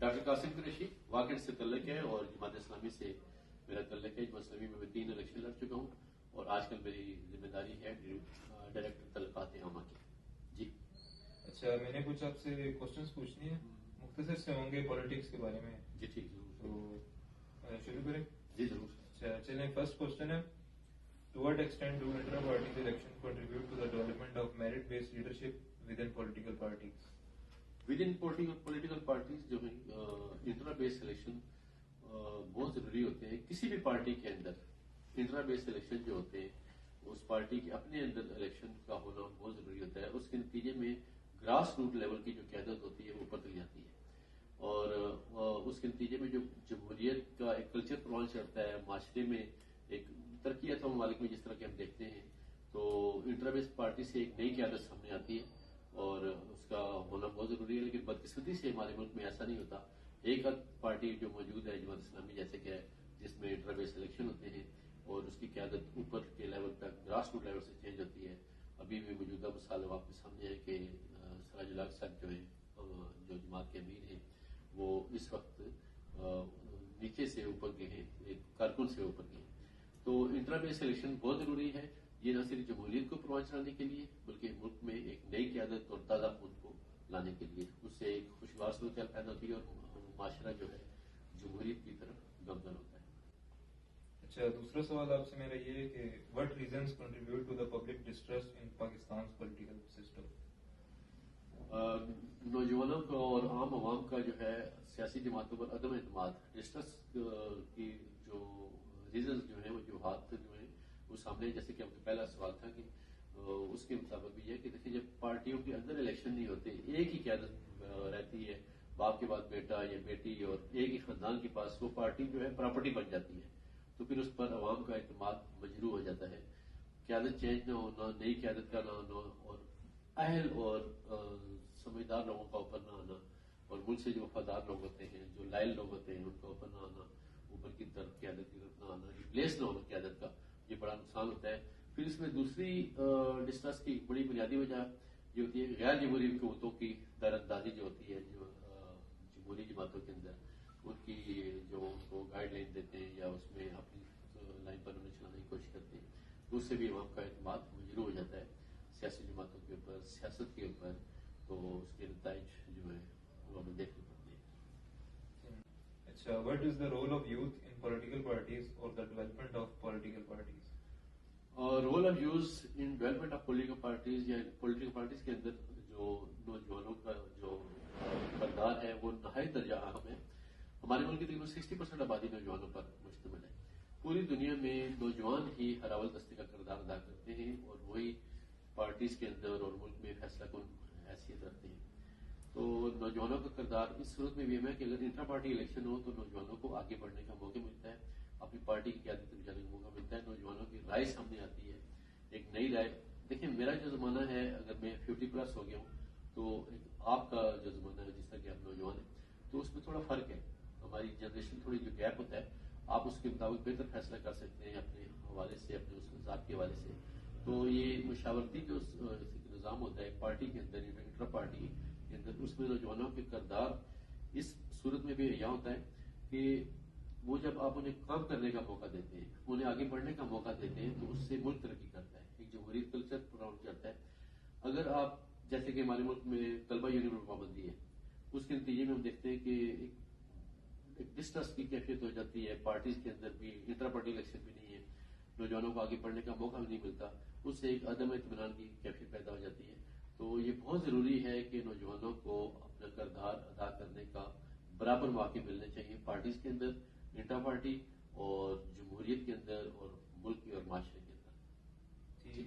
Doctor Qasim Qureshi वाकई से तल्लक है और जमात इस्लामी से मेरा तल्लक है। जमात इस्लामी में मैं 3 इलेक्शन लड़ चुका हूँ और आजकल मेरी जिम्मेदारी है डायरेक्टर तलकात आमा की। जी अच्छा, मैंने कुछ आपसे क्वेश्चंस पूछनी है, मुख्तसर से होंगे पॉलिटिक्स के बारे में। जी ठीक, तो शुरू करें? जी जरूर। अच्छा चलें, फर्स्ट क्वेश्चन है, to what extent do intra party election contribute to the development of merit based leadership within political parties? Within political parties जो है इंट्रा बेस्ड सिलेक्शन बहुत जरूरी होते हैं। किसी भी पार्टी के अंदर इंट्रा बेस्ड सिलेक्शन जो होते हैं उस पार्टी के अपने अंदर इलेक्शन का होना बहुत जरूरी होता है। उसके नतीजे में ग्रास रूट लेवल की जो क्यादत होती है वो ऊपर तक जाती है और उसके नतीजे में जो जमहूरियत का एक कल्चर प्रवान चढ़ता है माशरे में, एक तरक्की याफ्ता ममालिक में जिस तरह के हम देखते हैं, तो इंट्रा बेस्ड पार्टी से एक नई क्यादत सामने आती है और उसका होना बहुत जरूरी है। लेकिन बदकिस्मती से हमारे मुल्क में ऐसा नहीं होता। एक आध पार्टी जो मौजूद है जमात इस्लामी जैसे कि है, जिसमें इंट्रा बेस्ड इलेक्शन होते हैं और उसकी क्यादत ऊपर के लेवल तक ग्रास रूट लेवल से चेंज होती है। अभी भी मौजूदा मिसाल आपके सामने है कि सराजुल हक साहब जो है जो जमात के अमीर हैं वो इस वक्त नीचे से ऊपर गए हैं, एक कारकुन से ऊपर गए हैं। तो इंट्रा बेस्ड इलेक्शन बहुत जरूरी है, ये न सिर्फ जमहूरियत को प्रवान चलाने के लिए बल्कि मुल्क में एक नई क्यादत और ताज़ा खून को लाने के लिए। उससे एक खुशगवार सूरत पैदा होती है और माशरा जो है जमहूरियत की तरफ गमजन होता है। अच्छा, दूसरा सवाल आपसे मेरा ये है कि what reasons contribute to the public distrust in Pakistan political system? नौजवानों का और आम आवाम का जो है सियासी जमातों पर अदम एतमाद, डिस्ट्रस्ट की जो रीजंस जो है वो जो हाथ जो है वो सामने, जैसे कि आपका पहला सवाल था कि उसके मुताबिक भी है कि देखिए जब पार्टियों के अंदर इलेक्शन नहीं होते, एक ही क्यादत रहती है, बाप के बाद बेटा या बेटी और एक ही खानदान के पास, वो पार्टी जो है प्रॉपर्टी बन जाती है। तो फिर उस पर अवाम का एतमाद मजरू हो जाता है। क्यादत चेंज न होना, नई क्यादत का न आना और अहल और समझदार लोगों का ऊपर न आना और मुल्क से जो वफादार लोग होते हैं, जो लायल लोग होते हैं, उनका ऊपर न आना, ऊपर की तरफ क्यादत की तरफ न आना, रिप्लेस न होना क्यादत का, ये बड़ा नुकसान होता है। फिर इसमें दूसरी डिस्ट्रस्ट की बड़ी बुनियादी वजह ये होती है गैर जमहूरी हुकूमतों की दरअंदाजी जो होती है, जो जमहूरी जमातों के अंदर उनकी जो उनको गाइडलाइन देते हैं या उसमें अपनी लाइन पर उन्हें चलाने की कोशिश करते हैं, तो उससे भी अवाम का एतमाद मजरू हो जाता है सियासी जमातों के ऊपर, सियासत के ऊपर। तो उसके नताइज जो है वो हमें देखने पड़ते हैं। अच्छा, what is the role of youth in political parties और the development of political parties? Role of youth in development of political parties या पॉलिटिकल पार्टीज के अंदर जो नौजवानों का जो किरदार है वो नहायत दर्जा अहम है। हमारे मुल्क की तकरीबन 60% आबादी नौजवानों पर मुश्तमिल है। पूरी दुनिया में नौजवान ही हरावल दस्ते का किरदार अदा करते हैं और वही पार्टीज के अंदर और मुल्क में फैसला कौन हैसियत रखते हैं। तो नौजवानों का किरदार इस सूरत में भी है कि अगर इंट्रा पार्टी इलेक्शन हो तो नौजवानों को आगे बढ़ने का मौका मिलता है, अपनी पार्टी की क्यादत में जाने का मौका मिलता है, नौजवानों की राय सामने आती है, एक नई राय। देखिए मेरा जो जमाना है, अगर मैं 50+ हो गया हूँ तो आपका जो जमाना है जिस तरह के आप नौजवान है, तो उसमें थोड़ा फर्क है। हमारी जनरेशन थोड़ी जो गैप होता है, आप उसके मुताबिक बेहतर फैसला कर सकते हैं अपने हवाले से, अपने उस निज़ाम के हवाले से। तो ये मुशावरती जो निज़ाम होता है पार्टी के अंदर, इंट्रा पार्टी के अंदर, उसमें नौजवानों के किरदार इस सूरत में भी यह होता है कि वो जब आप उन्हें काम करने का मौका देते हैं, उन्हें आगे बढ़ने का मौका देते हैं, तो उससे मुल्क तरक्की करता है, एक जमहूरी कल्चर प्रमोट करता है। अगर आप जैसे कि हमारे मुल्क में तलबा यूनियन पर पाबंदी है, उसके नतीजे में हम देखते हैं कि एक डिस्ट्रस्ट की कैफियत हो जाती है पार्टीज के अंदर भी, इंट्रा पार्टी इलेक्शन भी नहीं है, नौजवानों को आगे बढ़ने का मौका भी नहीं मिलता, उससे एक अदम इत्मीनान की कैफियत पैदा हो जाती है। तो ये बहुत जरूरी है कि नौजवानों को अपना किरदार अदा करने का बराबर मौके मिलने चाहिए पार्टीज के अंदर, इंट्रा पार्टी और जमहूरियत के अंदर और मुल्क के और माशरे के अंदर। ठीक।